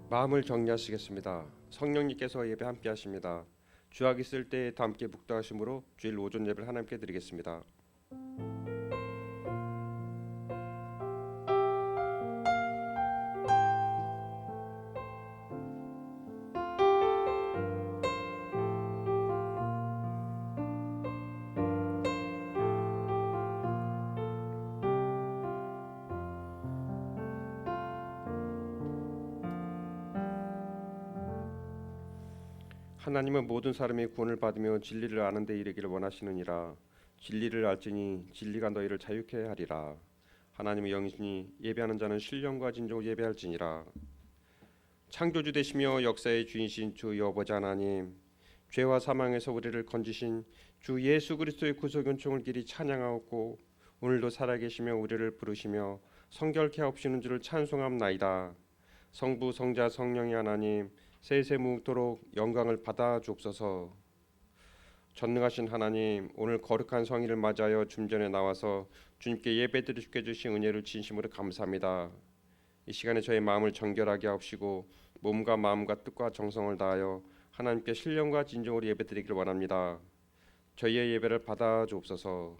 마음을 정리하시겠습니다. 성령님께서 예배 함께 하십니다. 주약 있을 때 다 함께 묵도하심으로 주일 오전 예배를 하나님께 드리겠습니다. 하나님은 모든 사람이 구원을 받으며 진리를 아는 데 이르기를 원하시느니라. 진리를 알지니 진리가 너희를 자유케 하리라. 하나님의 영이시니 예배하는 자는 신령과 진정으로 예배할지니라. 창조주 되시며 역사의 주인이신 주 여호와 하나님, 죄와 사망에서 우리를 건지신 주 예수 그리스도의 구속 은총을 길이 찬양하옵고 오늘도 살아계시며 우리를 부르시며 성결케 하옵시는 줄을 찬송함나이다. 성부 성자 성령의 하나님, 세세무토록 영광을 받아 주옵소서. 전능하신 하나님, 오늘 거룩한 성일을 맞이하여 중전에 나와서 주님께 예배드리게 주신 은혜를 진심으로 감사합니다. 이 시간에 저의 마음을 정결하게 하옵시고 몸과 마음과 뜻과 정성을 다하여 하나님께 신령과 진정으로 예배드리기를 원합니다. 저희의 예배를 받아 주옵소서.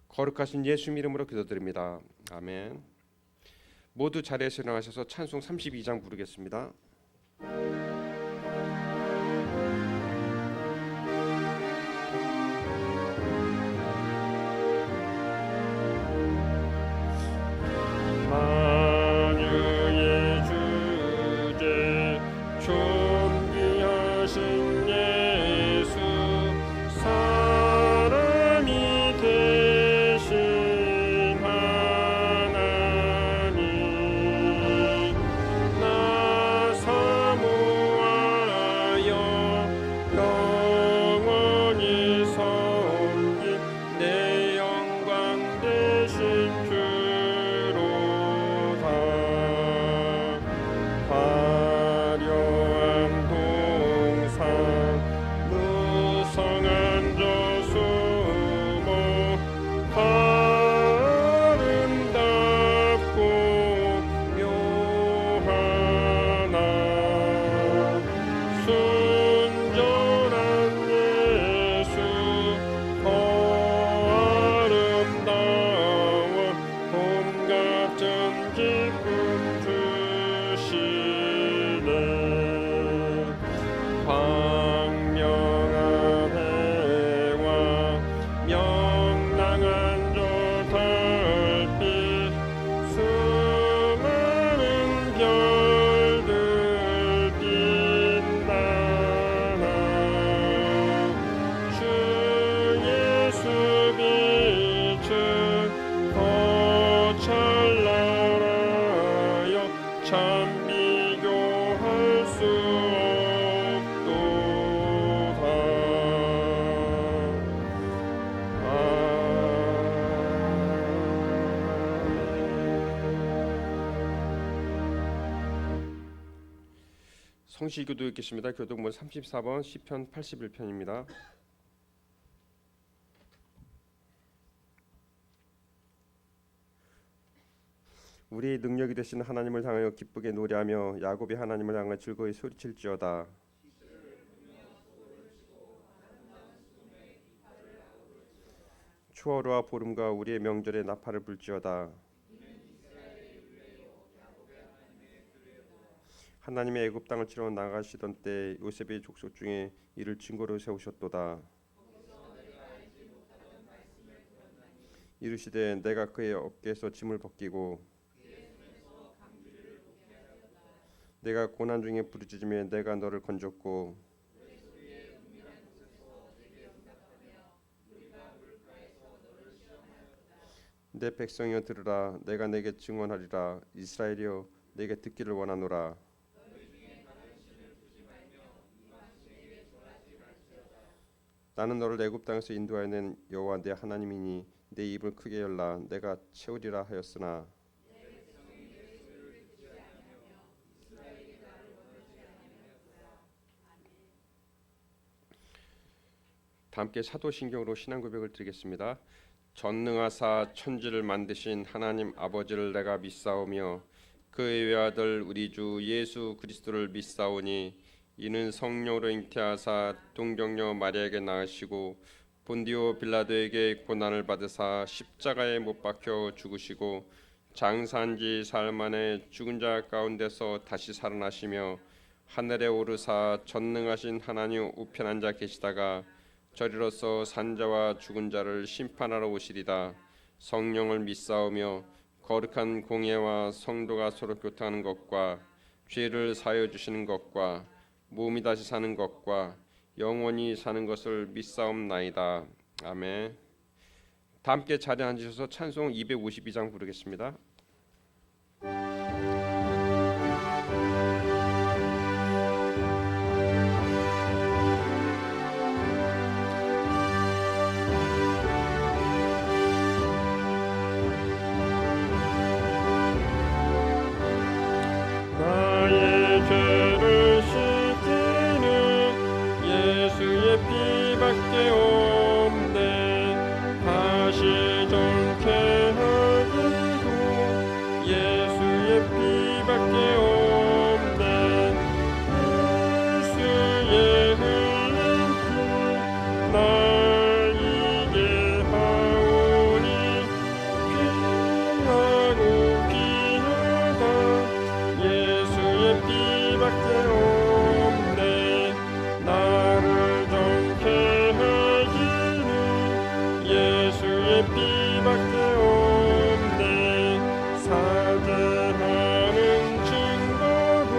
거룩하신 예수 이름으로 기도드립니다. 아멘. 모두 자리에서 일어나셔서 찬송 32장 부르겠습니다. 성시교도 읽겠습니다. 교독문 34번 시편 81편입니다. 우리의 능력이 되신 하나님을 향하여 기쁘게 노래하며 야곱의 하나님을 향하여 즐거이 소리칠지어다. 추월과 보름과 우리의 명절에 나팔을 불지어다. 하나님의 애굽 땅을 치러 나가시던 때 요셉의 족속 중에 이를 증거로 세우셨도다. 이르시되 내가 그의 어깨에서 짐을 벗기고 내가 고난 중에 부르짖으며 내가 너를 건졌고 내 백성이여 들으라. 내가 내게 증언하리라. 이스라엘이여 내게 듣기를 원하노라. 나는 너를 애굽 땅에서 인도하여 낸 여호와 내 하나님이니 내 입을 크게 열라. 내가 채우리라 하였으나 다 함께 사도신경으로 신앙 고백을 드리겠습니다. 전능하사 천지를 만드신 하나님 아버지를 내가 믿사오며 그의 외아들 우리 주 예수 그리스도를 믿사오니 이는 성령으로 잉태하사 동정녀 마리아에게 낳으시고 본디오 빌라도에게 고난을 받으사 십자가에 못 박혀 죽으시고 장사한 지 사흘 만에 죽은 자 가운데서 다시 살아나시며 하늘에 오르사 전능하신 하나님 우편 앉아 계시다가 저리로서 산자와 죽은 자를 심판하러 오시리다. 성령을 믿사오며 거룩한 공예와 성도가 서로 교통하는 것과 죄를 사하여 주시는 것과 몸이 다시 사는 것과 영원히 사는 것을 믿사옵나이다. 아멘. 다 함께 자리에 앉으셔서 찬송 252장 부르겠습니다. 나의 죄를 씻기는 예수의 피밖에 없네. 다시 정케 하기도 예수의 피밖에 없네. 예수의 흘린 피 날 이게 하오니 귀하고 귀하다. 예수의 피밖에 없네. 나를 정케 하기는 예수의 피밖에 없네. 사죄하는 증거도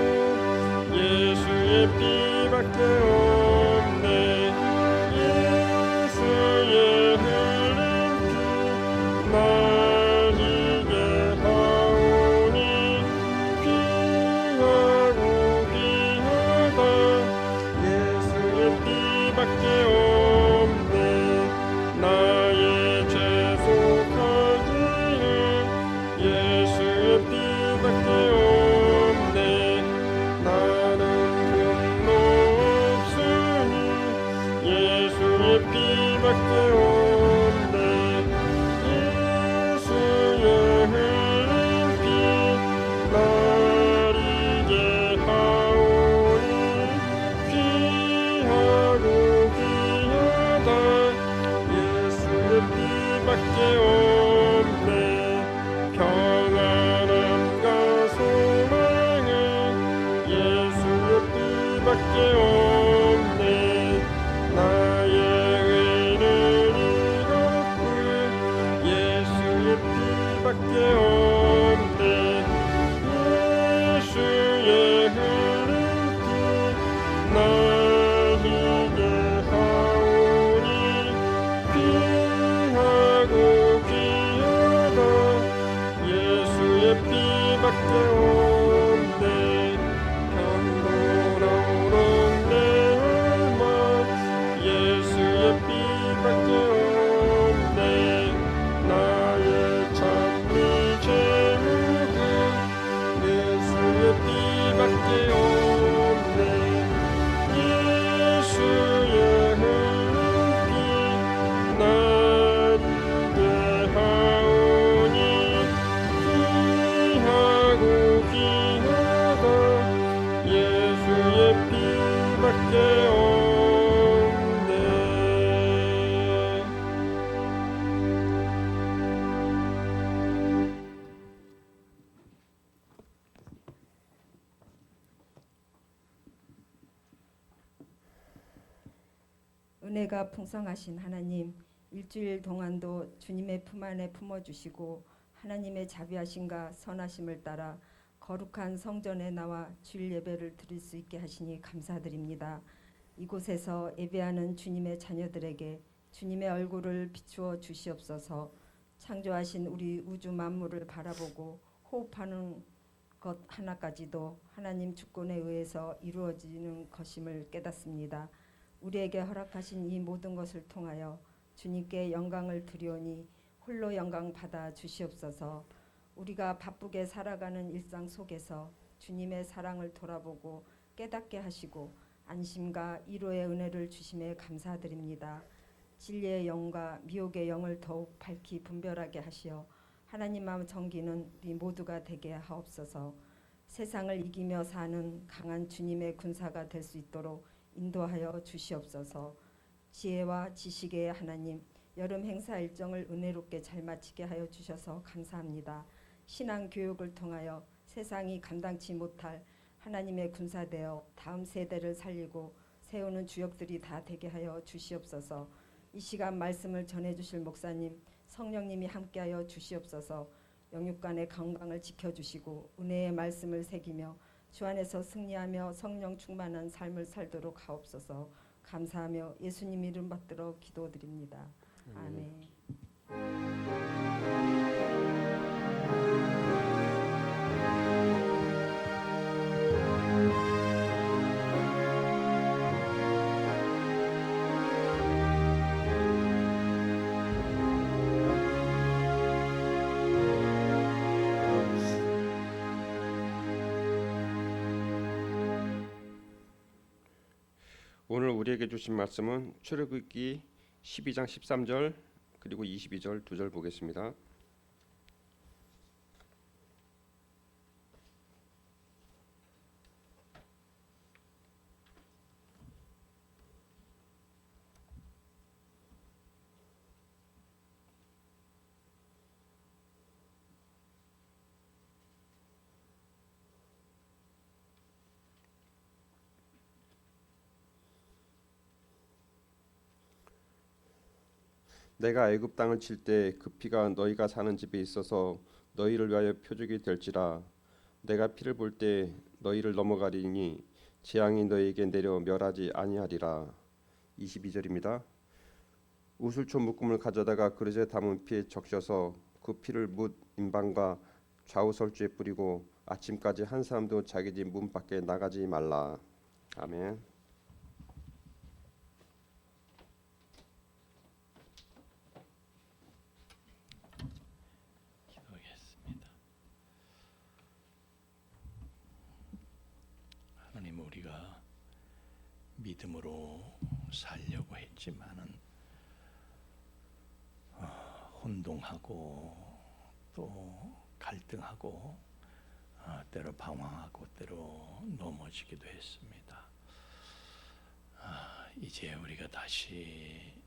예수의 피밖에 없네. 예수의 흘린 피 날 이게 하오니 귀하고 귀하다. 예수의 피밖에 없네. 나의 죄 속하기는 예수의 피밖에 없네. 나는 분노 없으니 예수의 피밖에 없네. 예수의 흘린 피 날 이게 하오니 귀하고 귀하다. 예수의 피밖에 없네. 평안함과 소망은 예수의 피밖에 없네. 나의 의는 이것뿐 예수의 피밖에 없네. 예수의 흘린 피 날 이게 하오니 귀하고 귀하다. 예수의 피밖에 없네. 변호로운 내 얼마 예수의 피밖에 없네. 나의 찬미 제목은 예수의 피밖에 없네. 예수의 흘린 피 날 이게 하오니 귀하고 귀하다. 예수의 피밖에 없네. 은혜가 풍성하신 하나님, 일주일 동안도 주님의 품 안에 품어주시고 하나님의 자비하심과 선하심을 따라 거룩한 성전에 나와 주일 예배를 드릴 수 있게 하시니 감사드립니다. 이곳에서 예배하는 주님의 자녀들에게 주님의 얼굴을 비추어 주시옵소서. 창조하신 우리 우주 만물을 바라보고 호흡하는 것 하나까지도 하나님 주권에 의해서 이루어지는 것임을 깨닫습니다. 우리에게 허락하신 이 모든 것을 통하여 주님께 영광을 드리오니 홀로 영광 받아 주시옵소서. 우리가 바쁘게 살아가는 일상 속에서 주님의 사랑을 돌아보고 깨닫게 하시고 안심과 위로의 은혜를 주심에 감사드립니다. 진리의 영과 미혹의 영을 더욱 밝히 분별하게 하시어 하나님 마음 정기는 우리 모두가 되게 하옵소서. 세상을 이기며 사는 강한 주님의 군사가 될 수 있도록 인도하여 주시옵소서. 지혜와 지식의 하나님, 여름 행사 일정을 은혜롭게 잘 마치게 하여 주셔서 감사합니다. 신앙 교육을 통하여 세상이 감당치 못할 하나님의 군사되어 다음 세대를 살리고 세우는 주역들이 다 되게 하여 주시옵소서. 이 시간 말씀을 전해주실 목사님, 성령님이 함께하여 주시옵소서. 영육간의 건강을 지켜주시고 은혜의 말씀을 새기며 주 안에서 승리하며 성령 충만한 삶을 살도록 하옵소서. 감사하며 예수님 이름 받들어 기도드립니다. 아멘. 오늘 우리에게 주신 말씀은 출애굽기 12장 13절 그리고 22절 2절 보겠습니다. 내가 애굽 땅을 칠 때 그 피가 너희가 사는 집에 있어서 너희를 위하여 표적이 될지라. 내가 피를 볼 때 너희를 넘어가리니 재앙이 너희에게 내려 멸하지 아니하리라. 22절입니다. 우슬초 묶음을 가져다가 그릇에 담은 피에 적셔서 그 피를 뭇 임방과 좌우 설주에 뿌리고 아침까지 한 사람도 자기 집 문 밖에 나가지 말라. 아멘. 기도하겠습니다. 하나님, 우리가 믿음으로 살려고 했지만은 혼동하고 또 갈등하고 때로 방황하고 때로 넘어지기도 했습니다. 이제 우리가 다시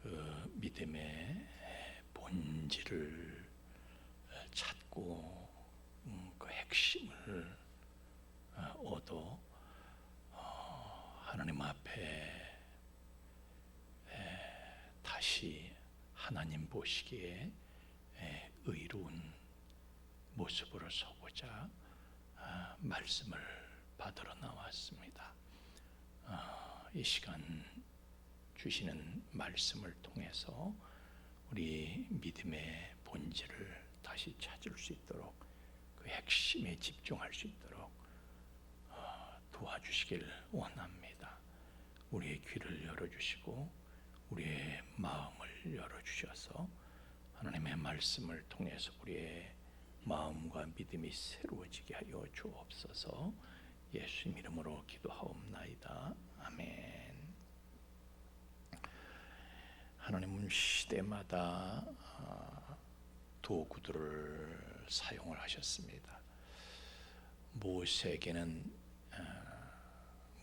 그 믿음의 본질을 찾고 그 핵심을 얻어 하나님 앞에 다시 하나님 보시기에 의로운 모습으로 서고자 말씀을 받으러 나왔습니다. 이 시간 주시는 말씀을 통해서 우리 믿음의 본질을 다시 찾을 수 있도록 그 핵심에 집중할 수 있도록 도와주시길 원합니다. 우리의 귀를 열어주시고 우리의 마음을 열어주셔서 하나님의 말씀을 통해서 우리의 마음과 믿음이 새로워지게 하여 주옵소서. 예수님 이름으로 기도하옵나이다. 아멘. 하나님은 시대마다 도구들을 사용을 하셨습니다. 모세에게는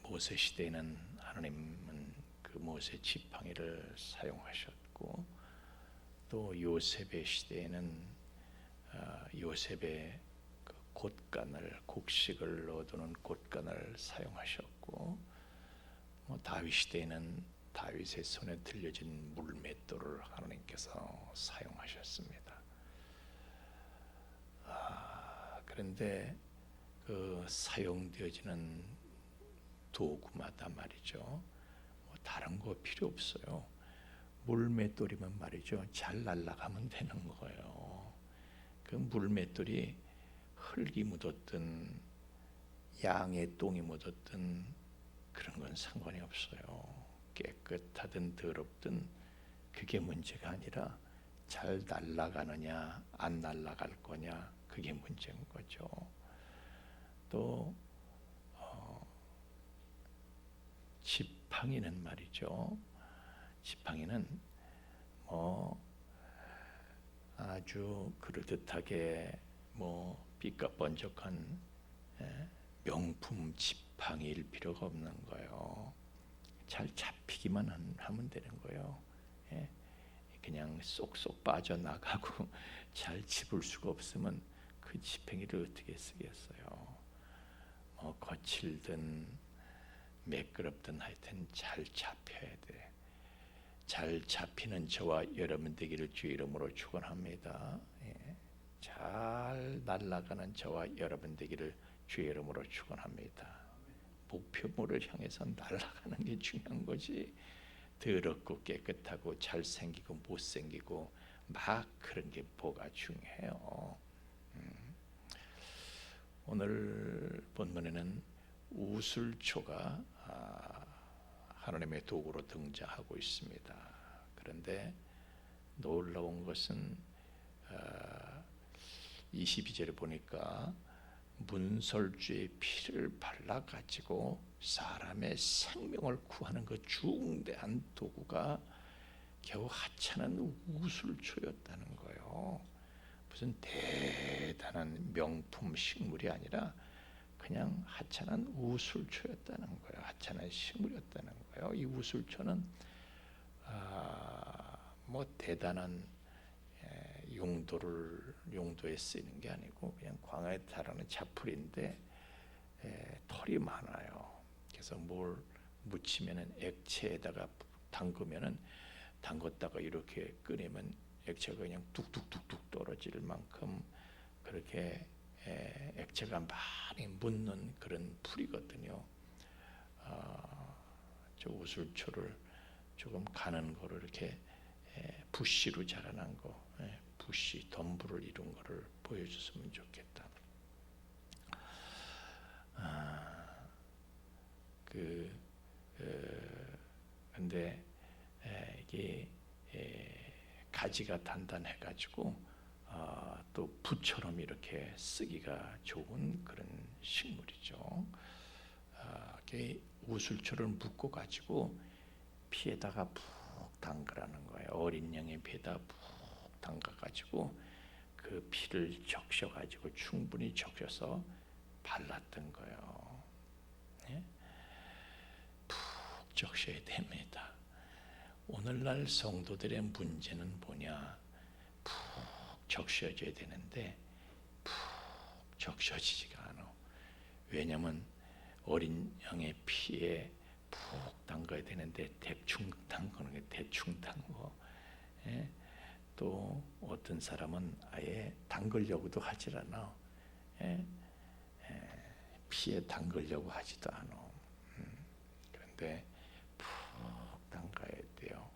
모세 시대에는 하나님은 그 모세 지팡이를 사용하셨고, 또 요셉의 시대에는 요셉의 그 곶간을, 곡식을 얻어놓은 곶간을 사용하셨고, 다윗 시대에는 다윗의 손에 들려진 물맷돌을 하나님께서 사용하셨습니다. 그런데 그 사용되어지는 도구마다 말이죠, 다른 거 필요 없어요. 물맷돌이면 말이죠, 잘 날아가면 되는 거예요. 그 물맷돌이 흙이 묻었든 양의 똥이 묻었든 그런 건 상관이 없어요. 깨끗하든 더럽든 그게 문제가 아니라 잘 날아가느냐 안 날아갈 거냐, 그게 문제인 거죠. 또 지팡이는 말이죠, 지팡이는 아주 그럴듯하게 삐까번쩍한 명품 지팡이일 필요가 없는 거예요. 잘 잡히기만 하면 되는 거예요. 예? 그냥 쏙쏙 빠져나가고 잘 집을 수가 없으면 그 지팡이를 어떻게 쓰겠어요. 뭐 거칠든 매끄럽든 하여튼 잘 잡혀야 돼. 잘 잡히는 저와 여러분 되기를 주의 이름으로 축원합니다. 예. 잘 날아가는 저와 여러분 되기를 주의 이름으로 축원합니다. 목표물을 향해서 날아가는 게 중요한 거지. 더럽고 깨끗하고 잘생기고 못생기고 막 그런 게 뭐가 중요해요. 오늘 본문에는 우슬초가 하나님의 도구로 등장하고 있습니다. 그런데 놀라운 것은 22절에 보니까 문설주의 피를 발라가지고 사람의 생명을 구하는 그 중대한 도구가 겨우 하찮은 우슬초였다는 거예요. 무슨 대단한 명품 식물이 아니라 그냥 하찮은 우슬초였다는 거예요. 하찮은 식물이었다는 거예요. 이 우슬초는 뭐 대단한 용도에 쓰이는 게 아니고 그냥 광야에 자라는 자풀인데 털이 많아요. 그래서 뭘 묻히면은 액체에다가 담궜다가 이렇게 끓이면 액체가 그냥 뚝뚝뚝뚝 떨어질 만큼 그렇게 액체가 많이 묻는 그런 풀이거든요. 저 우슬초를 조금 가는 거를 이렇게 부시로 자라난 거, 부시 덤불을 이룬 거를 보여줬으면 좋겠다. 근데 이게 가지가 단단해가지고 또 붓처럼 이렇게 쓰기가 좋은 그런 식물이죠. 우슬초를 묶어 가지고 피에다가 푹 담그라는 거예요. 어린 양의 피에다 푹 담가 가지고 그 피를 적셔 가지고 충분히 적셔서 발랐던 거예요. 네? 푹 적셔야 됩니다. 오늘날 성도들의 문제는 뭐냐? 푹 적셔져야 되는데 푹 적셔지지가 않아. 왜냐면 어린 양의 피에 푹 담가야 되는데 대충 담그는 게 대충 담고, 또 어떤 사람은 아예 담그려고도 하질 않아. 피에 담그려고 하지도 않아. 그런데 푹 담가야 돼요.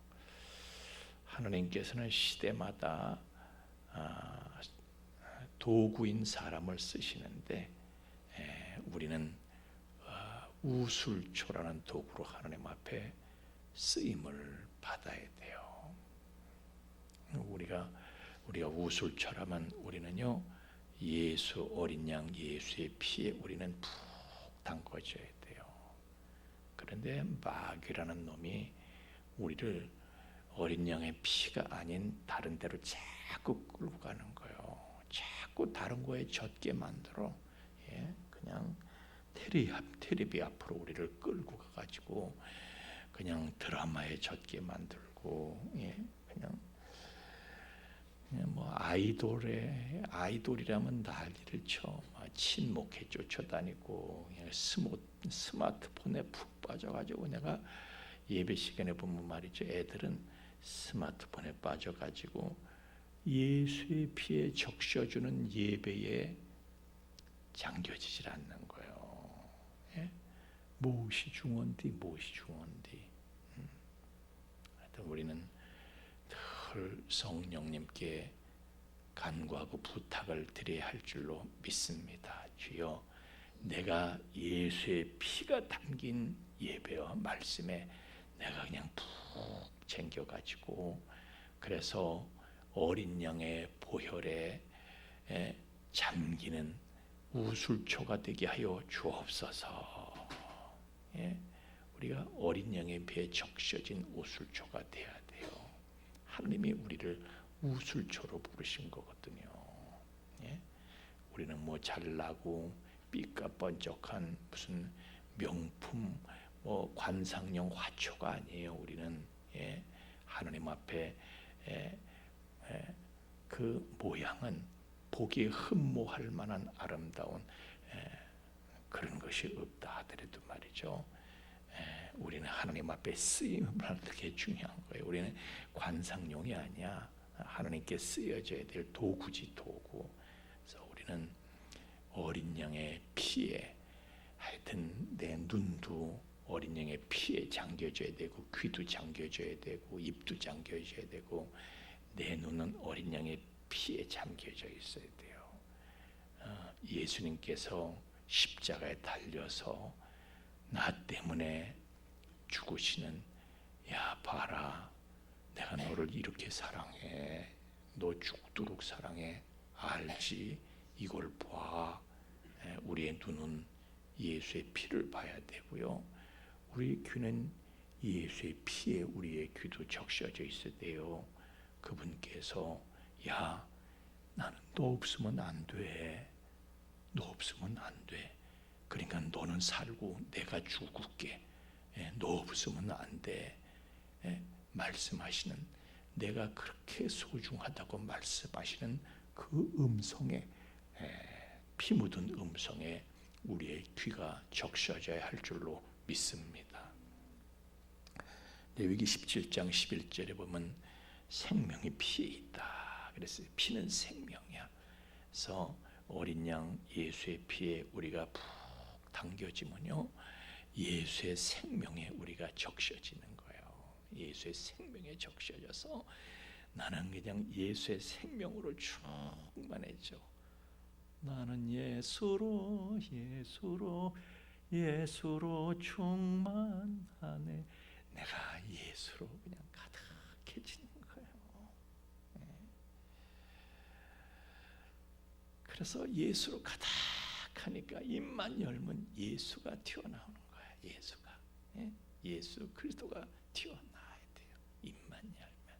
하나님께서는 시대마다 도구인 사람을 쓰시는데 우리는 우슬초라는 도구로 하나님 앞에 쓰임을 받아야 돼요. 우리가 우슬초라면 우리는요 예수 어린 양 예수의 피에 우리는 푹 담궈져야 돼요. 그런데 마귀라는 놈이 우리를 어린 양의 피가 아닌 다른 데로 자꾸 끌고 가는 거예요. 자꾸 다른 거에 젖게 만들어. 그냥 텔레비 앞으로 우리를 끌고 가가지고 그냥 드라마에 젖게 만들고, 그냥 뭐 아이돌이라면 난리를 쳐. 친목해 쫓아다니고 스마트폰에 푹 빠져가지고, 내가 예배 시간에 보면 말이죠, 애들은 스마트폰에 빠져가지고 예수의 피에 적셔주는 예배에 잠겨지질 않는 거예요. 무엇이 중요한디. 하여튼 우리는 늘 성령님께 간구하고 부탁을 드려야 할 줄로 믿습니다. 주여, 내가 예수의 피가 담긴 예배와 말씀에 내가 그냥 푹 챙겨가지고, 그래서 어린 양의 보혈에 잠기는 우슬초가 되게 하여 주옵소서. 우리가 어린 양의 배에 적셔진 우슬초가 돼야 돼요. 하나님이 우리를 우슬초로 부르신 거거든요. 우리는 뭐 잘나고 번쩍번쩍한 무슨 명품 관상용 화초가 아니에요. 우리는 하나님 앞에 그 모양은 보기에 흠모할 만한 아름다운 그런 것이 없다 하더라도 말이죠. 우리는 하나님 앞에 쓰임을 하는 게 중요한 거예요. 우리는 관상용이 아니야. 하나님께 쓰여져야 될 도구지 도구. 그래서 우리는 어린 양의 피에 하여튼 내 눈도 어린 양의 피에 잠겨져야 되고 귀도 잠겨져야 되고 입도 잠겨져야 되고 내 눈은 어린 양의 피에 잠겨져 있어야 돼요. 예수님께서 십자가에 달려서 나 때문에 죽으시는 야 봐라 내가 너를 이렇게 사랑해 너 죽도록 사랑해 알지 이걸 봐. 우리의 눈은 예수의 피를 봐야 되고요. 우리 귀는 예수의 피에 우리의 귀도 적셔져 있어야 돼요. 그분께서 야 나는 너 없으면 안 돼. 너 없으면 안 돼. 그러니까 너는 살고 내가 죽을게. 너 없으면 안 돼. 말씀하시는 내가 그렇게 소중하다고 말씀하시는 그 음성에 피 묻은 음성에 우리의 귀가 적셔져야 할 줄로 믿습니다. 레위기 17장 11절에 보면 생명이 피에 있다. 그래서 피는 생명이야. 그래서 어린 양 예수의 피에 우리가 푹 당겨지면요 예수의 생명에 우리가 적셔지는 거예요. 예수의 생명에 적셔져서 나는 그냥 예수의 생명으로 충만해져. 나는 예수로 충만하네. 내가 예수로 그냥 가득해지는 거예요. 그래서 예수로 가득하니까 입만 열면 예수가 튀어나오는 거야. 예수가 예수 그리스도가 튀어나와야 돼요. 입만 열면.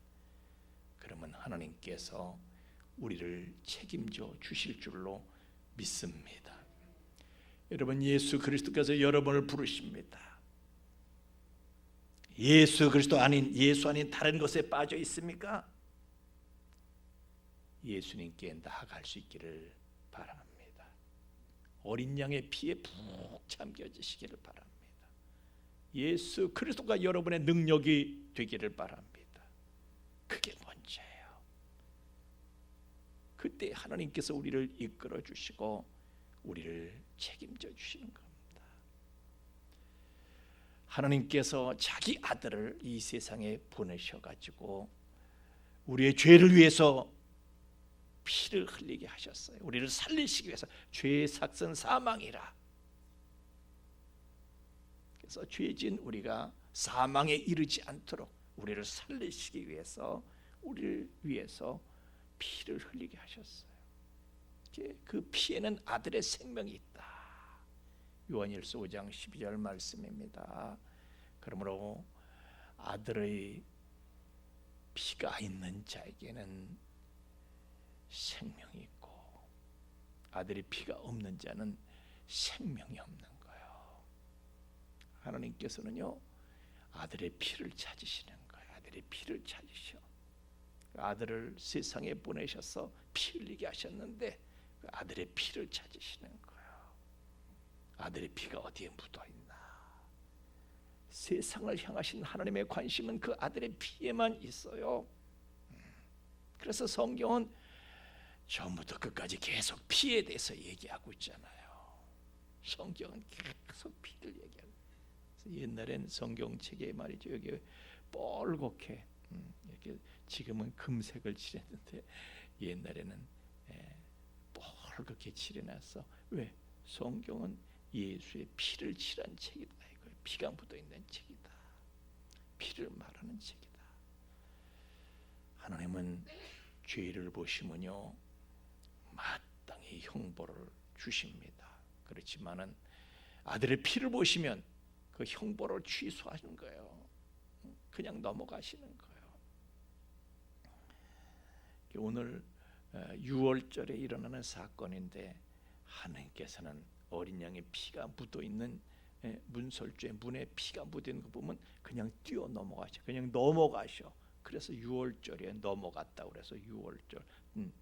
그러면 하나님께서 우리를 책임져 주실 줄로 믿습니다. 여러분 예수 그리스도께서 여러분을 부르십니다. 예수 그리스도 아닌 예수 아닌 다른 것에 빠져 있습니까? 예수님께 나아갈 수 있기를 바랍니다. 어린 양의 피에 푹 잠겨지시기를 바랍니다. 예수 그리스도가 여러분의 능력이 되기를 바랍니다. 그게 문제예요. 그때 하나님께서 우리를 이끌어 주시고 우리를 책임져 주시는 겁니다. 하나님께서 자기 아들을 이 세상에 보내셔가지고 우리의 죄를 위해서 피를 흘리게 하셨어요. 우리를 살리시기 위해서. 죄의 삭은 사망이라. 그래서 죄진 우리가 사망에 이르지 않도록 우리를 살리시기 위해서 우리를 위해서 피를 흘리게 하셨어요. 그 피에는 아들의 생명이 있다. 요한일서 5장 12절 말씀입니다. 그러므로 아들의 피가 있는 자에게는 생명이 있고 아들의 피가 없는 자는 생명이 없는 거예요. 하나님께서는요 아들의 피를 찾으시는 거예요. 아들의 피를 찾으셔. 아들을 세상에 보내셔서 피 흘리게 하셨는데 그 아들의 피를 찾으시는 거예요. 아들의 피가 어디에 묻어 있나? 세상을 향하신 하나님의 관심은 그 아들의 피에만 있어요. 그래서 성경은 처음부터 끝까지 계속 피에 대해서 얘기하고 있잖아요. 성경은 계속 피를 얘기하고. 옛날엔 성경책에 말이죠. 여기 뻘겋게 이렇게 지금은 금색을 칠했는데 옛날에는 뻘겋게 칠해놨어. 왜? 성경은 예수의 피를 칠한 책이다. 이거예요. 피가 묻어있는 책이다. 피를 말하는 책이다. 하나님은 죄를 보시면요 마땅히 형벌을 주십니다. 그렇지만은 아들의 피를 보시면 그 형벌을 취소하시는 거예요. 그냥 넘어가시는 거예요. 오늘 6월절에 일어나는 사건인데 하나님께서는 어린 양의 피가 묻어 있는 문설주에 문에 피가 묻어 있는 거 보면 그냥 뛰어 넘어가셔. 그냥 넘어가셔. 그래서 유월절에 넘어갔다 그래서 유월절.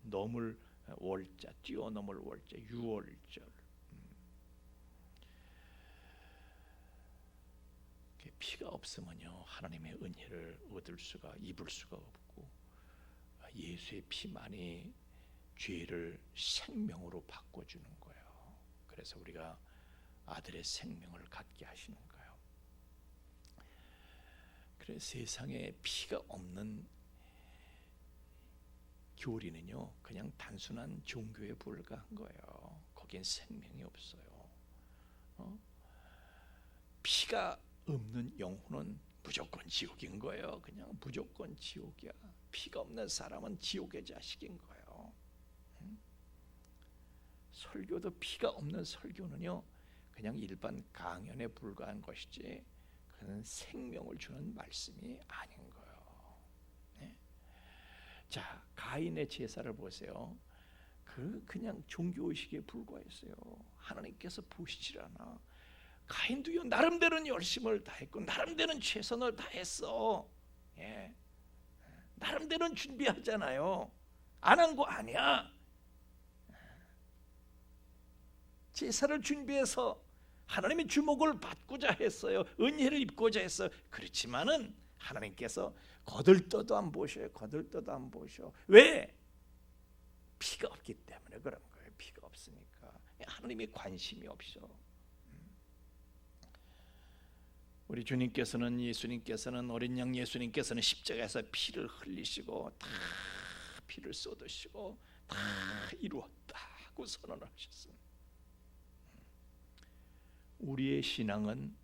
넘을 월자, 뛰어넘을 월자, 유월절. 피가 없으면요 하나님의 은혜를 얻을 수가 입을 수가 없고 예수의 피만이 죄를 생명으로 바꿔주는 거예요. 그래서 우리가 아들의 생명을 갖게 하시는 거예요. 그래서 세상에 피가 없는 교리는요 그냥 단순한 종교에 불과한 거예요. 거기엔 생명이 없어요. 피가 없는 영혼은 무조건 지옥인 거예요. 그냥 무조건 지옥이야. 피가 없는 사람은 지옥의 자식인 거예요. 설교도 피가 없는 설교는요 그냥 일반 강연에 불과한 것이지 그는 생명을 주는 말씀이 아닌 거예요. 네? 자, 가인의 제사를 보세요. 그냥 종교의식에 불과했어요. 하나님께서 보시질 않아. 가인도요 나름대로는 열심을 다했고 나름대로는 최선을 다했어. 예. 나름대로는 준비하잖아요. 안 한 거 아니야. 제사를 준비해서 하나님의 주목을 받고자 했어요. 은혜를 입고자 했어요. 그렇지만은 하나님께서 거들떠도 안 보셔요. 거들떠도 안 보셔. 왜? 피가 없기 때문에 그런 거예요. 피가 없으니까 하나님이 관심이 없어. 우리 주님께서는 예수님께서는 어린 양 예수님께서는 십자가에서 피를 흘리시고 다 피를 쏟으시고 다 이루었다 하고 선언을 하셨습니다. 우리의 신앙은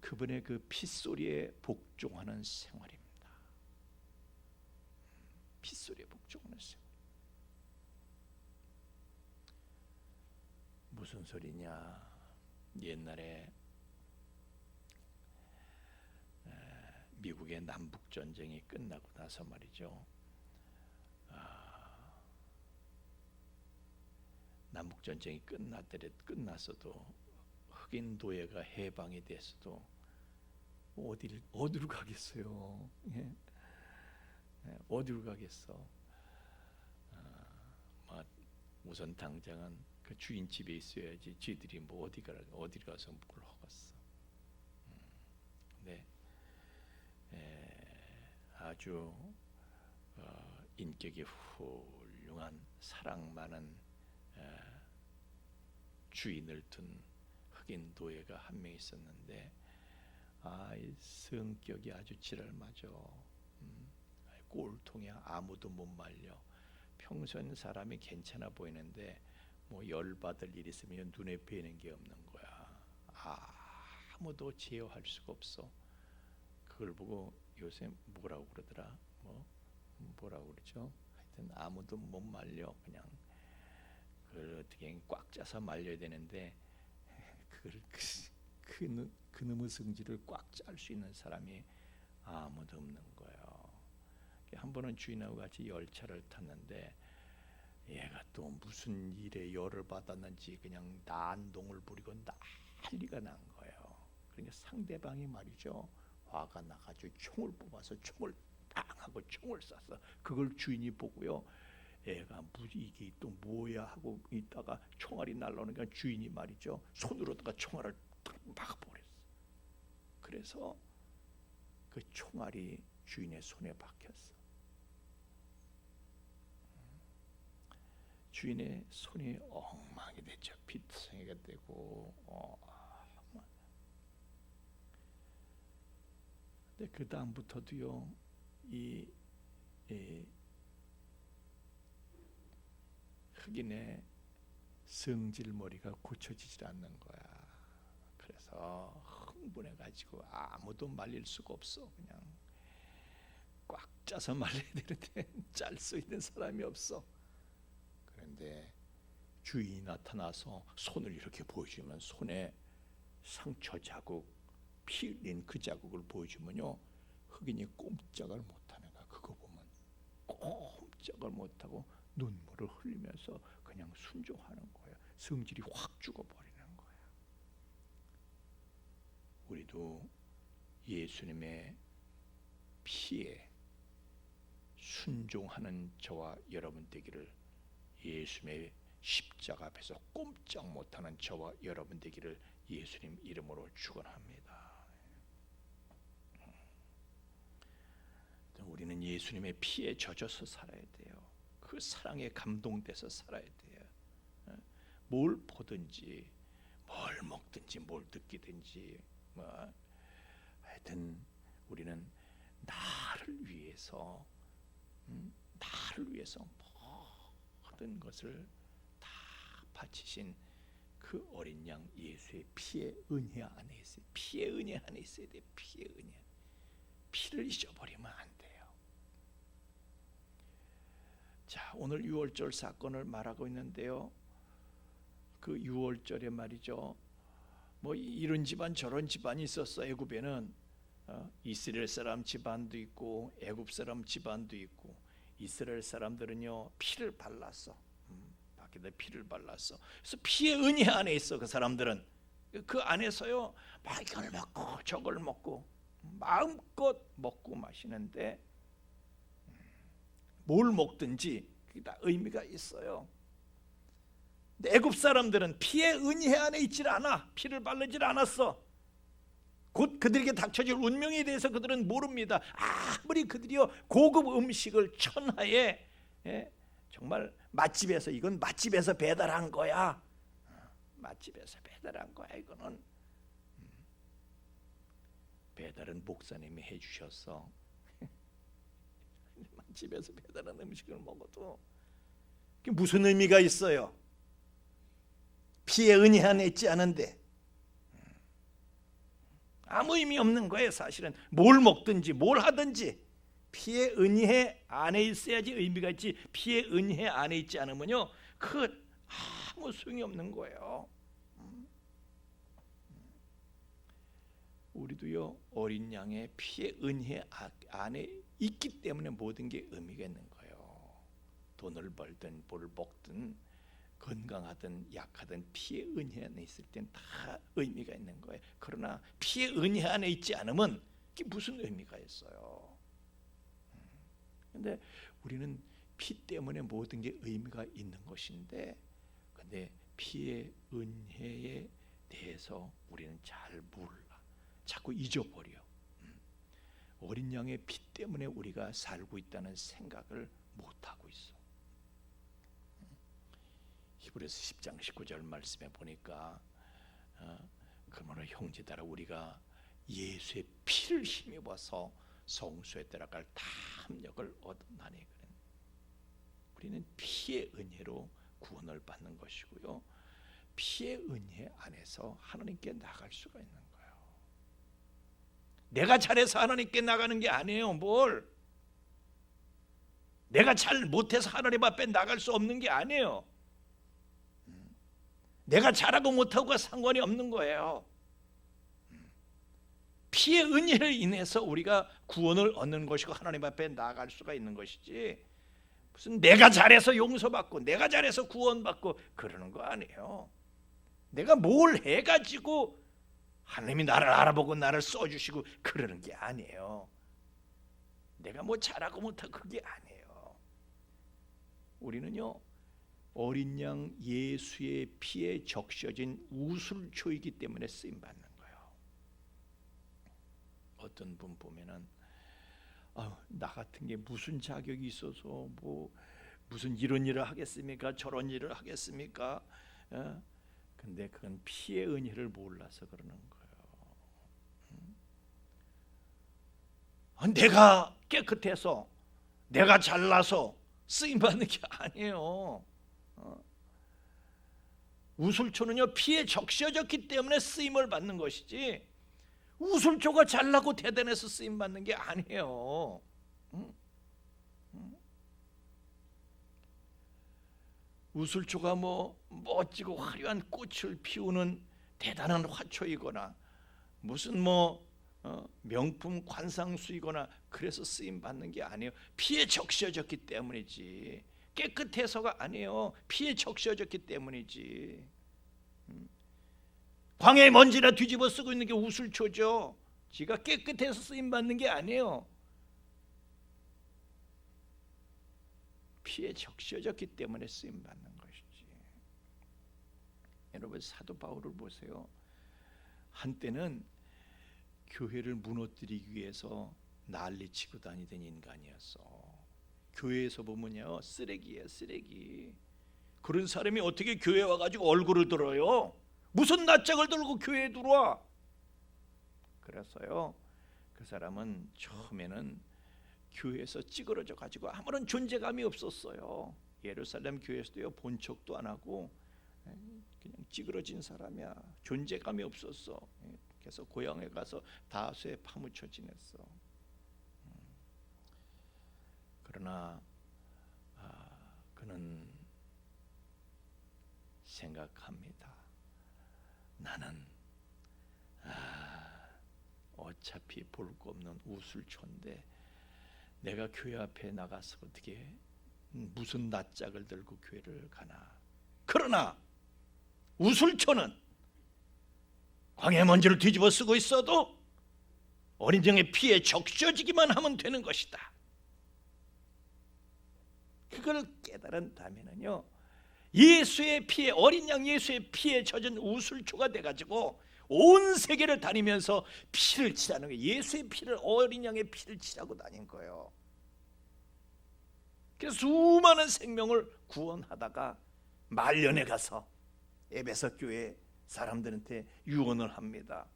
그분의 그 핏소리에 복종하는 생활입니다. 핏소리에 복종하는 생활. 무슨 소리냐? 옛날에 미국의 남북 전쟁이 끝나고 나서 말이죠. 남북 전쟁이 끝났어도 흑인 노예가 해방이 됐어도 어디로 가겠어요? 예? 어디로 가겠어? 우선 당장은 그 주인 집에 있어야지. 쥐들이 뭐 어디 가서 뭘 하겠어? 네. 아주 인격이 훌륭한 사랑 많은 주인을 둔 흑인 노예가 한 명 있었는데 이 성격이 아주 지랄맞아. 꼴통이야. 아무도 못 말려. 평소에는 사람이 괜찮아 보이는데 뭐 열받을 일 있으면 눈에 뵈는 게 없는 거야. 아무도 제어할 수가 없어. 그걸 보고 요새 뭐라고 그러더라? 뭐라고 그러죠? 하여튼 아무도 못 말려. 그냥 그걸 어떻게 꽉 짜서 말려야 되는데 그걸 그놈의 성질을 꽉 짤 수 있는 사람이 아무도 없는 거예요. 한 번은 주인하고 같이 열차를 탔는데 얘가 또 무슨 일에 열을 받았는지 그냥 난동을 부리고 난리가 난 거예요. 그러니까 상대방이 말이죠. 화가 나가지고 총을 뽑아서 총을 빵 하고 총을 쐈어. 그걸 주인이 보고요. 애가 이게 또 뭐야 하고 있다가 총알이 날라오니까 주인이 말이죠. 손으로다가 총알을 딱 막아버렸어. 그래서 그 총알이 주인의 손에 박혔어. 주인의 손이 엉망이 됐죠. 피투성이가 되고 근데 그 다음부터도요 이 흑인의 성질머리가 고쳐지질 않는 거야. 그래서 흥분해가지고 아무도 말릴 수가 없어. 그냥 꽉 짜서 말려야 되는데 짤 수 있는 사람이 없어. 그런데 주인이 나타나서 손을 이렇게 보여주면 손에 상처 자국, 피 흘린 그 자국을 보여주면요 흑인이 꼼짝을 못하는 거야. 그거 보면 꼼짝을 못하고 눈물을 흘리면서 그냥 순종하는 거예요. 성질이 확 죽어버리는 우리도 예수님의 피에 순종하는 저와 여러분 되기를, 예수님의 십자가 앞에서 꼼짝 못하는 저와 여러분 되기를 예수님 이름으로 축원합니다. 우리는 예수님의 피에 젖어서 살아야 돼요. 그 사랑에 감동돼서 살아야 돼요. 뭘 보든지, 뭘 먹든지, 뭘 듣기든지, 하여튼 우리는 나를 위해서 모든 것을 다 바치신 그 어린 양 예수의 피의 은혜 안에 있어요. 피의 은혜 안에 있어야 돼. 피의 은혜. 피를 잊어버리면 안 돼요. 자, 오늘 유월절 사건을 말하고 있는데요. 그 유월절에 말이죠. 뭐 이런 집안 저런 집안이 있었어. 애굽에는 이스라엘 사람 집안도 있고 애굽 사람 집안도 있고, 이스라엘 사람들은요 피를 발랐어. 밖에다 피를 발랐어. 그래서 피의 은혜 안에 있어. 그 사람들은 그 안에서요 막 이걸 먹고 저걸 먹고 마음껏 먹고 마시는데, 뭘 먹든지 그게 다 의미가 있어요. 근데 애굽 사람들은 피의 은혜 안에 있질 않아. 피를 바르질 않았어. 곧 그들에게 닥쳐질 운명에 대해서 그들은 모릅니다. 아무리 그들이요 고급 음식을 천하에, 정말 맛집에서, 이건 맛집에서 배달한 거야. 맛집에서 배달한 거야. 이거는 배달은 목사님이 해주셨어. 맛집에서 배달한 음식을 먹어도 그게 무슨 의미가 있어요? 피의 은혜 안에 있지 않은데 아무 의미 없는 거예요. 사실은 뭘 먹든지 뭘 하든지 피의 은혜 안에 있어야지 의미가 있지, 피의 은혜 안에 있지 않으면요 그 아무 소용이 없는 거예요. 우리도요 어린 양의 피의 은혜 안에 있기 때문에 모든 게 의미가 있는 거예요. 돈을 벌든 뭘 먹든 건강하든 약하든 피의 은혜 안에 있을 땐 다 의미가 있는 거예요. 그러나 피의 은혜 안에 있지 않으면 그게 무슨 의미가 있어요? 근데 우리는 피 때문에 모든 게 의미가 있는 것인데, 근데 피의 은혜에 대해서 우리는 잘 몰라. 자꾸 잊어버려. 어린 양의 피 때문에 우리가 살고 있다는 생각을 못하고 있어. 히브리서 10장 19절 말씀에 보니까 그러므로 형제들아 우리가 예수의 피를 힘입어서 성소에 들어갈 탐욕을 얻었나니, 우리는 피의 은혜로 구원을 받는 것이고요, 피의 은혜 안에서 하나님께 나갈 수가 있는 거예요. 내가 잘해서 하나님께 나가는 게 아니에요. 뭘 내가 잘 못해서 하나님 앞에 나갈 수 없는 게 아니에요. 내가 잘하고 못하고가 상관이 없는 거예요. 피의 은혜를 인해서 우리가 구원을 얻는 것이고 하나님 앞에 나아갈 수가 있는 것이지, 무슨 내가 잘해서 용서받고 내가 잘해서 구원받고 그러는 거 아니에요. 내가 뭘 해가지고 하나님이 나를 알아보고 나를 써주시고 그러는 게 아니에요. 내가 뭐 잘하고 못하고 그게 아니에요. 우리는요 어린 양 예수의 피에 적셔진 우슬초이기 때문에 쓰임받는 거예요. 어떤 분 보면은 나 같은 게 무슨 자격이 있어서 뭐 무슨 이런 일을 하겠습니까? 저런 일을 하겠습니까? 근데 그건 피의 은혜를 몰라서 그러는 거예요. 내가 깨끗해서 내가 잘나서 쓰임받는 게 아니에요. 우슬초는요 피에 적셔졌기 때문에 쓰임을 받는 것이지, 우슬초가 잘나고 대단해서 쓰임 받는 게 아니에요. 우슬초가 뭐 멋지고 화려한 꽃을 피우는 대단한 화초이거나 무슨 뭐 명품 관상수이거나 그래서 쓰임 받는 게 아니에요. 피에 적셔졌기 때문이지, 깨끗해서가 아니에요. 피에 적셔졌기 때문이지. 광야의 먼지나 뒤집어 쓰고 있는 게 우슬초죠. 지가 깨끗해서 쓰임 받는 게 아니에요. 피에 적셔졌기 때문에 쓰임 받는 것이지. 여러분 사도 바울을 보세요. 한때는 교회를 무너뜨리기 위해서 난리치고 다니던 인간이었어. 교회에서 보면요, 쓰레기예요, 쓰레기. 그런 사람이 어떻게 교회 와가지고 얼굴을 들어요? 무슨 낯짝을 들고 교회에 들어와? 그래서요, 그 사람은 처음에는 교회에서 찌그러져 가지고 아무런 존재감이 없었어요. 예루살렘 교회에서도요, 본척도 안 하고 그냥 찌그러진 사람이야. 존재감이 없었어. 그래서 고향에 가서 다수에 파묻혀 지냈어. 그러나 그는 생각합니다. 나는 어차피 볼 거 없는 우슬초인데 내가 교회 앞에 나가서 어떻게 무슨 낯짝을 들고 교회를 가나. 그러나 우슬초는 광야의 먼지를 뒤집어 쓰고 있어도 어린 양의 피에 적셔지기만 하면 되는 것이다. 그걸 깨달은다면은요, 예수의 피에, 어린 양 예수의 피에 젖은 우슬초가 돼가지고 온 세계를 다니면서 피를 치라는 거예요. 예수의 피를, 어린 양의 피를 치라고 다닌 거예요. 그래서 수많은 생명을 구원하다가 말년에 가서 에베소 교회 사람들한테 유언을 합니다.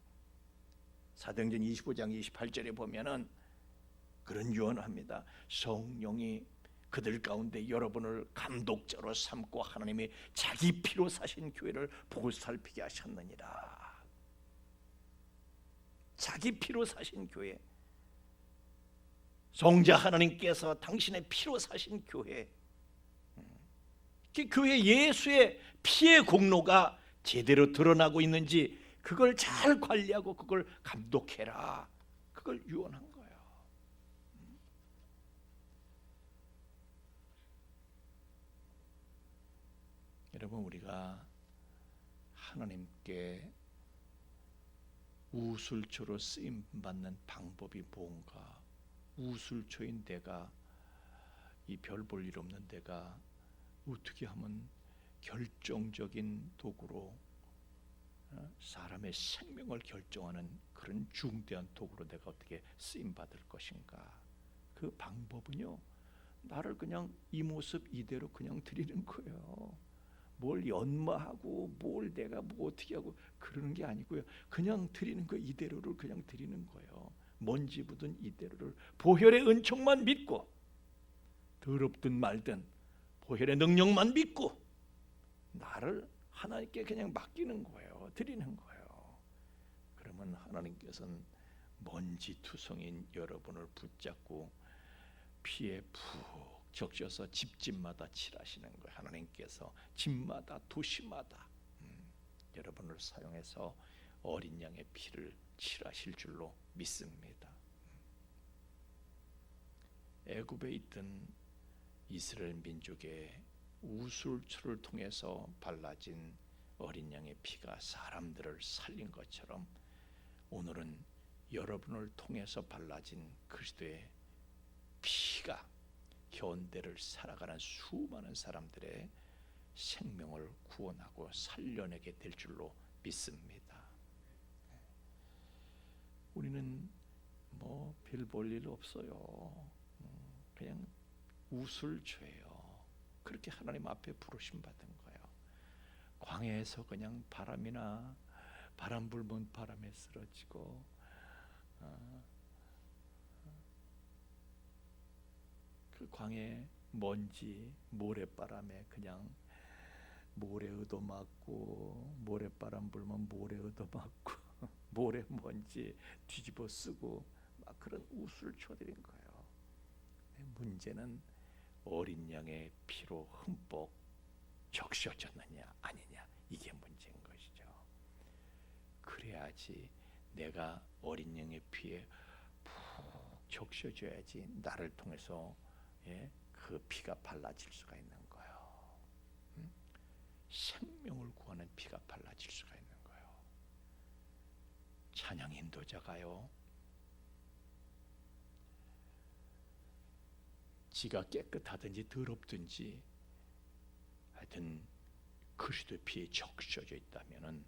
사도행전 25장 28절에 보면은 그런 유언을 합니다. 성령이 그들 가운데 여러분을 감독자로 삼고 하나님이 자기 피로 사신 교회를 보살피게 하셨느니라. 자기 피로 사신 교회, 성자 하나님께서 당신의 피로 사신 교회, 그 교회 예수의 피의 공로가 제대로 드러나고 있는지 그걸 잘 관리하고 그걸 감독해라. 그걸 유언한 거예요. 여러분, 우리가 하나님께 우슬초로 쓰임 받는 방법이 뭔가? 우슬초인 내가, 이 별 볼 일 없는 내가 어떻게 하면 결정적인 도구로 사람의 생명을 결정하는 그런 중대한 도구로 내가 어떻게 쓰임 받을 것인가? 그 방법은요, 나를 그냥 이 모습 이대로 그냥 드리는 거예요. 뭘 연마하고 뭘 내가 뭐 어떻게 하고 그러는 게 아니고요. 그냥 드리는 거 이대로를 그냥 드리는 거예요. 먼지 묻은 이대로를 보혈의 은총만 믿고, 더럽든 말든 보혈의 능력만 믿고 나를 하나님께 그냥 맡기는 거예요. 드리는 거예요. 그러면 하나님께서는 먼지투성인 여러분을 붙잡고 피에 푹 적셔서 집집마다 칠하시는 거예요. 하나님께서 집마다 도시마다 여러분을 사용해서 어린 양의 피를 칠하실 줄로 믿습니다. 애굽에 있던 이스라엘 민족의 우슬초를 통해서 발라진 어린 양의 피가 사람들을 살린 것처럼 오늘은 여러분을 통해서 발라진 그리스도의 피가 현대를 살아가는 수많은 사람들의 생명을 구원하고 살려내게 될 줄로 믿습니다. 우리는 뭐 별 볼 일 없어요. 그냥 우슬초예요. 그렇게 하나님 앞에 부르심 받은 거예요. 광야에서 그냥 바람이나 바람 불면 바람에 쓰러지고 그 광야의 먼지 모래바람에 그냥 모래 얻어맞고 모래바람 불면 모래 얻어맞고 모래 먼지 뒤집어 쓰고 막 그런 우슬초들인 거예요. 문제는 어린 양의 피로 흠뻑 적셔졌느냐 아니냐, 이게 문제인 것이죠. 그래야지 내가 어린 양의 피에 푹 적셔져야지 나를 통해서 그 피가 발라질 수가 있는 거예요. 생명을 구하는 피가 발라질 수가 있는 거예요. 찬양 인도자가요, 지가 깨끗하든지 더럽든지 하여튼 그리스도의 피에 적셔져 있다면은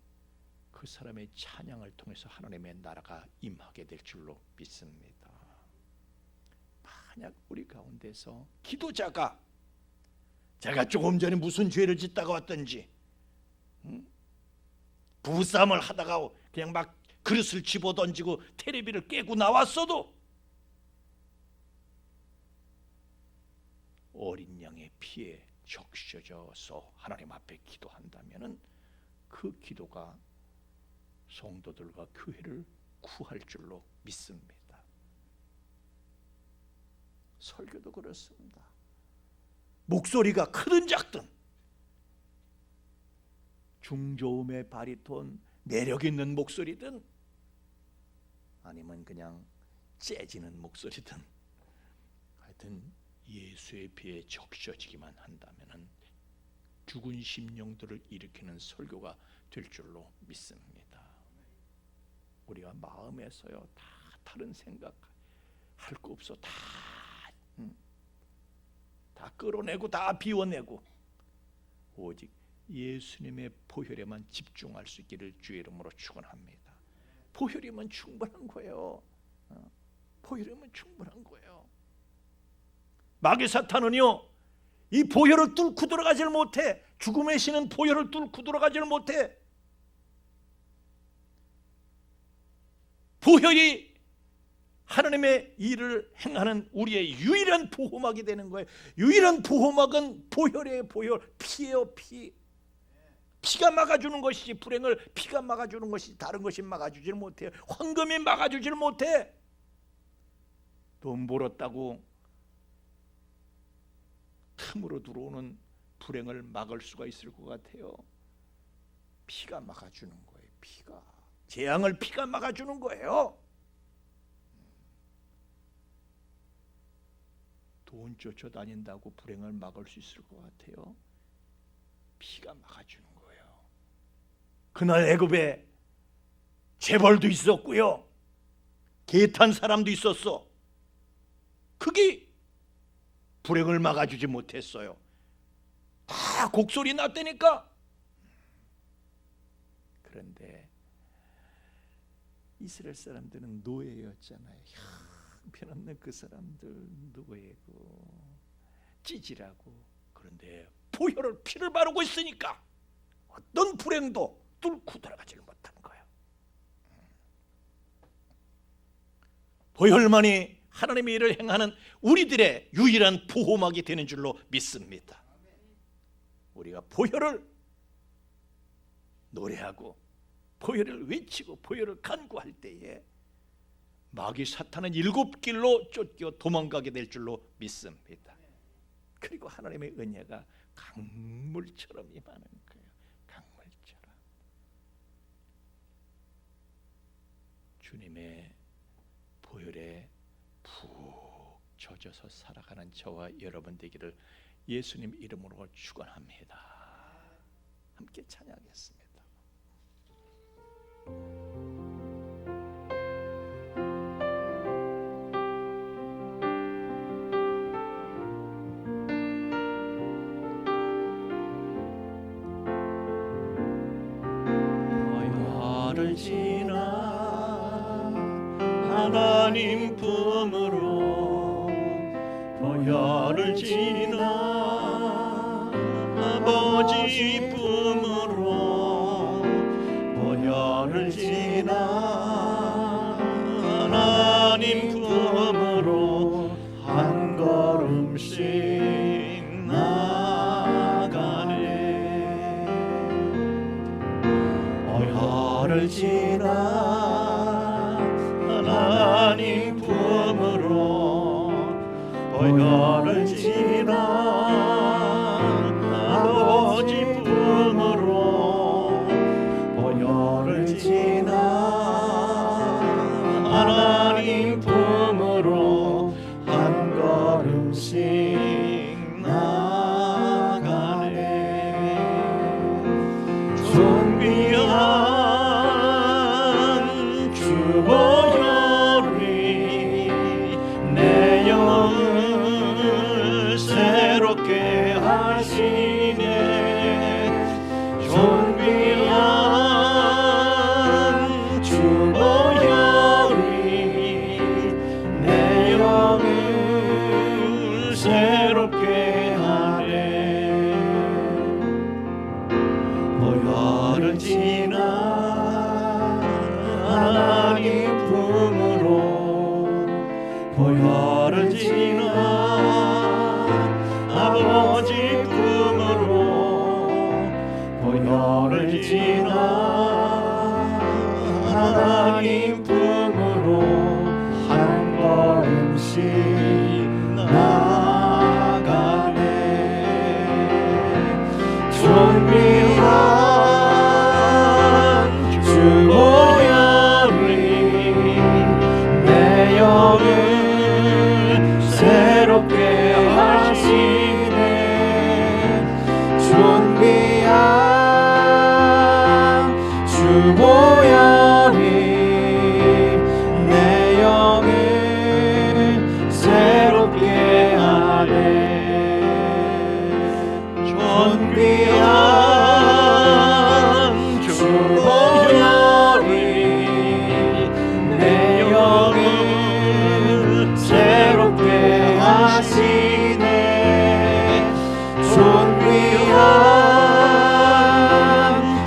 그 사람의 찬양을 통해서 하나님의 나라가 임하게 될 줄로 믿습니다. 만약 우리 가운데서 기도자가 제가 조금 전에 무슨 죄를 짓다가 왔든지 부부싸움을 하다가 그냥 막 그릇을 집어던지고 테레비를 깨고 나왔어도 어린 양의 피에 적셔져서 하나님 앞에 기도한다면은 그 기도가 성도들과 교회를 구할 줄로 믿습니다. 설교도 그렇습니다. 목소리가 크든 작든 중저음의 바리톤 매력 있는 목소리든 아니면 그냥 째지는 목소리든 하여튼 예수의 피에 적셔지기만 한다면은 죽은 심령들을 일으키는 설교가 될 줄로 믿습니다. 우리가 마음에서요 다 다른 생각 할 거 없어 다 끌어내고 다 비워내고 오직 예수님의 보혈에만 집중할 수 있기를 주의 이름으로 축원합니다. 보혈이면 충분한 거예요. 보혈이면 충분한 거예요. 마귀 사탄은요 이 보혈을 뚫고 들어가질 못해. 죽음의 신은 보혈을 뚫고 들어가질 못해. 보혈이 하나님의 일을 행하는 우리의 유일한 보호막이 되는 거예요. 유일한 보호막은 보혈이에요. 보혈. 피예요. 피. 피가 막아주는 것이지 불행을 피가 막아주는 것이지 다른 것이 막아주질 못해요. 황금이 막아주질 못해. 돈 벌었다고 틈으로 들어오는 불행을 막을 수가 있을 것 같아요? 피가 막아주는 거예요. 피가. 재앙을 피가 막아주는 거예요. 돈 쫓아다닌다고 불행을 막을 수 있을 것 같아요? 피가 막아주는 거예요. 그날 애굽에 재벌도 있었고요, 개탄 사람도 있었어. 그게 불행을 막아주지 못했어요. 다 곡소리 났다니까. 그런데 이스라엘 사람들은 노예였잖아요. 형편없는 그 사람들 노예고 찌질하고. 그런데 보혈을 피를 바르고 있으니까 어떤 불행도 뚫고 들어가지를 못한 거예요. 보혈만이 하나님의 일을 행하는 우리들의 유일한 보호막이 되는 줄로 믿습니다. 우리가 보혈을 노래하고 보혈을 외치고 보혈을 간구할 때에 마귀 사탄은 7길로 쫓겨 도망가게 될 줄로 믿습니다. 그리고 하나님의 은혜가 강물처럼 임하는 거예요. 강물처럼. 주님의 보혈에 푹 젖어서 살아가는 저와 여러분 되기를 예수님 이름으로 축원합니다. 함께 찬양하겠습니다. 보혈을 지나 하나님 품으로 보혈을 지나 아버지 품으로 보혈을 지나 하나님 품으로 한 걸음씩 나가네. 보혈을 지나 하나님 품으로 보혈을 지나 아버지 품으로 보혈을 지나 하나님 품으로 한 걸음씩 나가네. 존귀한 보혈을 지나 아버지 품으로 보혈을 지나 하나님 품으로 한 걸음씩 나가네. 존귀한 주 보혈이 내 영을 새롭게 하시네. 존귀한 주 보혈이 내 영을 새롭게 하네. 존귀한 주 보혈이 내 영을 새롭게 하시네. 존귀한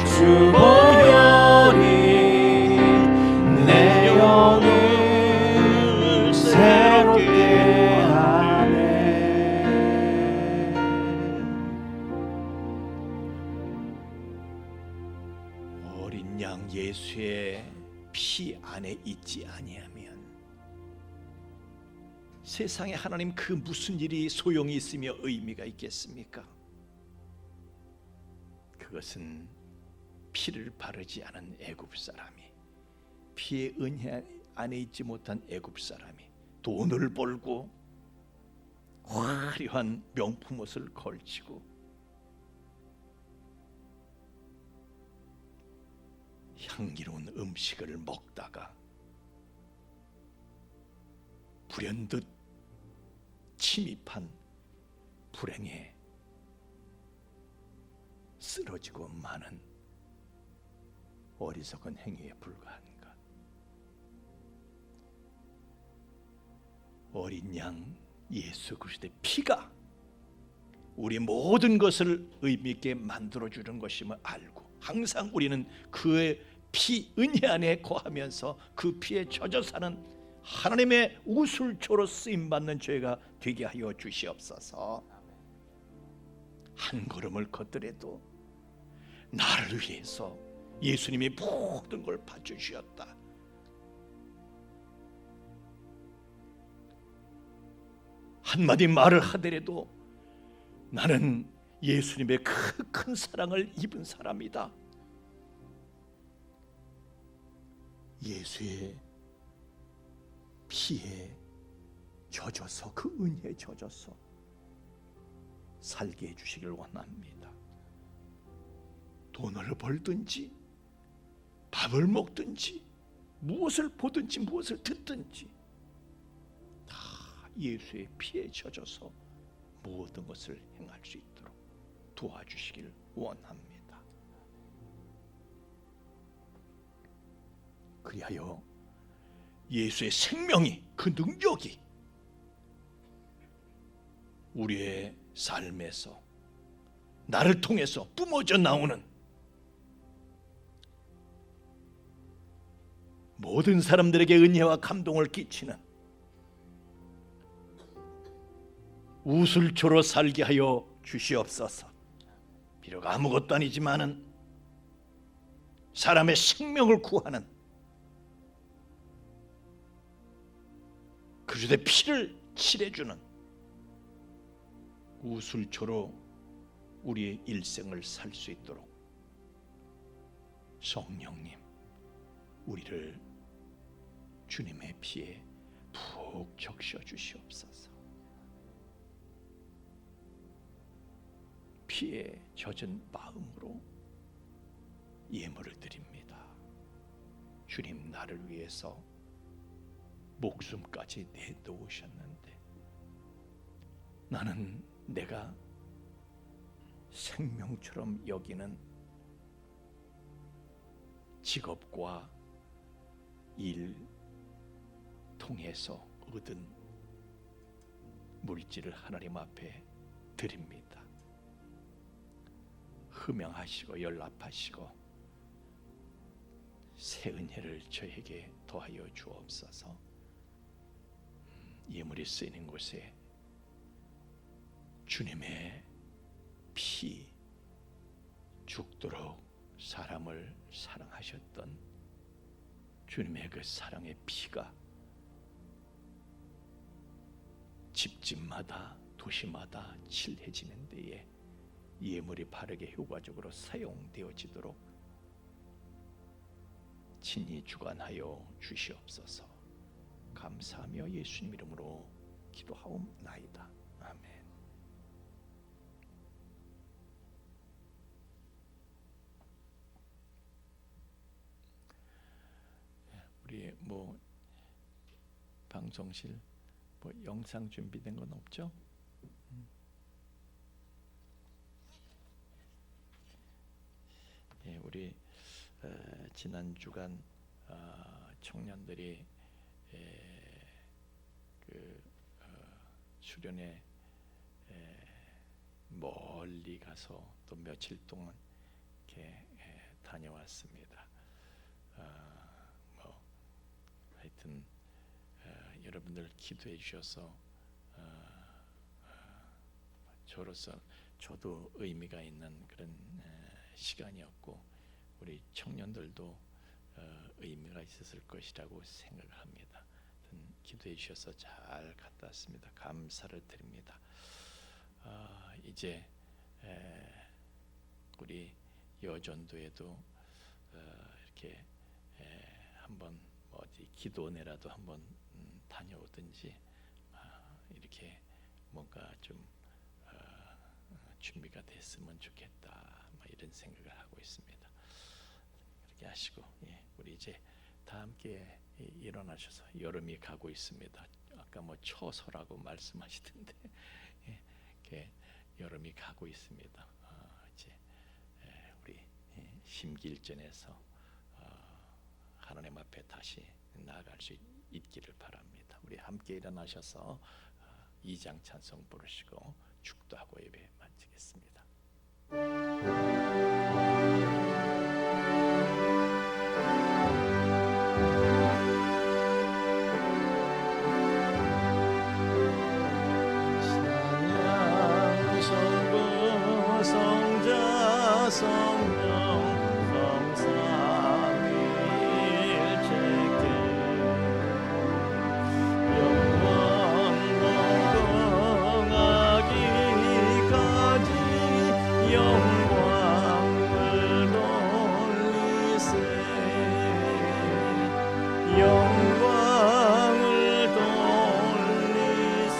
주 보혈이 내 영을 새롭게 하네. 어린 양 예수의 피 안에 있지 아니하면 세상에 하나님 그 무슨 일이 소용이 있으며 의미가 있겠습니까? 그것은 피를 바르지 않은 애굽 사람이, 피의 은혜 안에 있지 못한 애굽 사람이 돈을 벌고 화려한 명품 옷을 걸치고 향기로운 음식을 먹다가 불현듯 침입한 불행에 쓰러지고 마는 어리석은 행위에 불과한가? 어린 양 예수 그리스도의 피가 우리 모든 것을 의미 있게 만들어주는 것임을 알고 항상 우리는 그의 피 은혜 안에 거하면서 그 피에 젖어 사는 하나님의 우술초로 쓰임받는 죄가 되게 하여 주시옵소서. 한 걸음을 걷더라도 나를 위해서 예수님이 모든 걸 바쳐주셨다. 한마디 말을 하더라도 나는 예수님의 그 큰 사랑을 입은 사람이다. 예수의 피에 젖어서 그 은혜에 젖어서 살게 해주시길 원합니다. 돈을 벌든지 밥을 먹든지 무엇을 보든지 무엇을 듣든지 다 예수의 피에 젖어서 모든 것을 행할 수 있도록 도와주시길 원합니다. 그리하여 예수의 생명이, 그 능력이 우리의 삶에서 나를 통해서 뿜어져 나오는 모든 사람들에게 은혜와 감동을 끼치는 우술초로 살게 하여 주시옵소서. 비록 아무것도 아니지만은 사람의 생명을 구하는 그리스도의 피를 칠해주는 우술초로 우리의 일생을 살 수 있도록 성령님 우리를 주님의 피에 푹 적셔 주시옵소서. 피에 젖은 마음으로 예물을 드립니다. 주님, 나를 위해서 목숨까지 내놓으셨는데 나는 내가 생명처럼 여기는 직업과 일 통해서 얻은 물질을 하나님 앞에 드립니다. 흠양하시고 연락하시고 새 은혜를 저에게 더하여 주옵소서. 예물이 쓰이는 곳에 주님의 피, 죽도록 사람을 사랑하셨던 주님의 그 사랑의 피가 집집마다 도시마다 칠해지는 데에 예물이 바르게 효과적으로 사용되어지도록 친히 주관하여 주시옵소서. 감사하며 예수님 이름으로 기도하옵나이다. 아멘. 우리 방송실 영상 준비된 건 없죠? 예, 우리 지난 주간 청년들이 수련회 멀리 가서 또 며칠 동안 이렇게 다녀왔습니다. 하여튼 여러분들 기도해 주셔서 저로서 저도 의미가 있는 그런 시간이었고 우리 청년들도 의미가 있었을 것이라고 생각을 합니다. 기도해 주셔서 잘 갔다 왔습니다. 감사를 드립니다. 이제 우리 여전도에도 이렇게 한번 어디 기도원회라도 한번 다녀오든지 이렇게 뭔가 좀 준비가 됐으면 좋겠다 이런 생각을 하고 있습니다. 그렇게 하시고 우리 이제 다 함께 일어나셔서 여름이 가고 있습니다. 아까 처서라고 말씀하시던데 이렇게 여름이 가고 있습니다. 이제 우리 심기일전에서 하나님 앞에 다시 나아갈 수 있기를 바랍니다. 우리 함께 일어나셔서 2장 찬송 부르시고 축도하고 예배 마치겠습니다. 찬양 성부 성자 성령 성삼위일체께 영원 무궁하기까지 영광을 돌리세 영광을 돌리세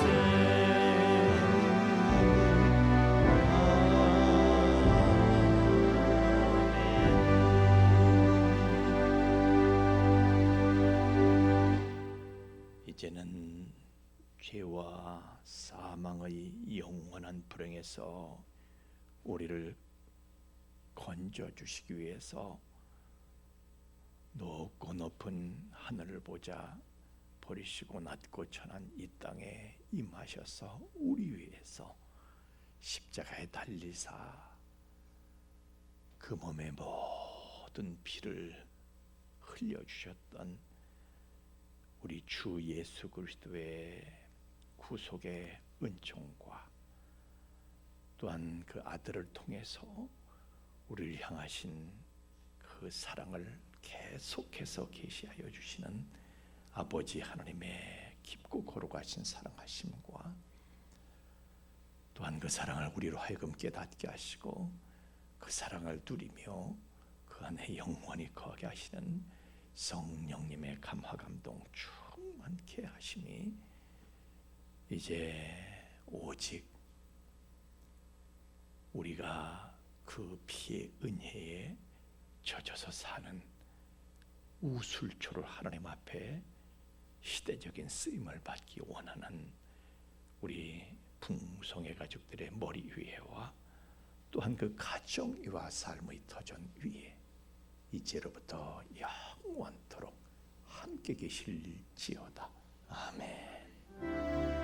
이제는 죄와 사망의 영원한 불행에서 우리를 건져 주시기 위해서 높고 높은 하늘을 보자 버리시고 낮고 천한 이 땅에 임하셔서 우리 위해서 십자가에 달리사 그 몸의 모든 피를 흘려주셨던 우리 주 예수 그리스도의 구속의 은총과 또한 그 아들을 통해서 우리를 향하신 그 사랑을 계속해서 계시하여 주시는 아버지 하나님의 깊고 거룩하신 사랑하심과 또한 그 사랑을 우리로 하여금 깨닫게 하시고 그 사랑을 누리며 그 안에 영원히 거하게 하시는 성령님의 감화 감동 충만케 하심이 이제 오직 우리가 그 피의 은혜에 젖어서 사는 우술초를 하나님 앞에 시대적인 쓰임을 받기 원하는 우리 풍성의 가족들의 머리 위에와 또한 그 가정 위와 삶의 터전 위에 이제로부터 영원토록 함께 계실지어다. 아멘.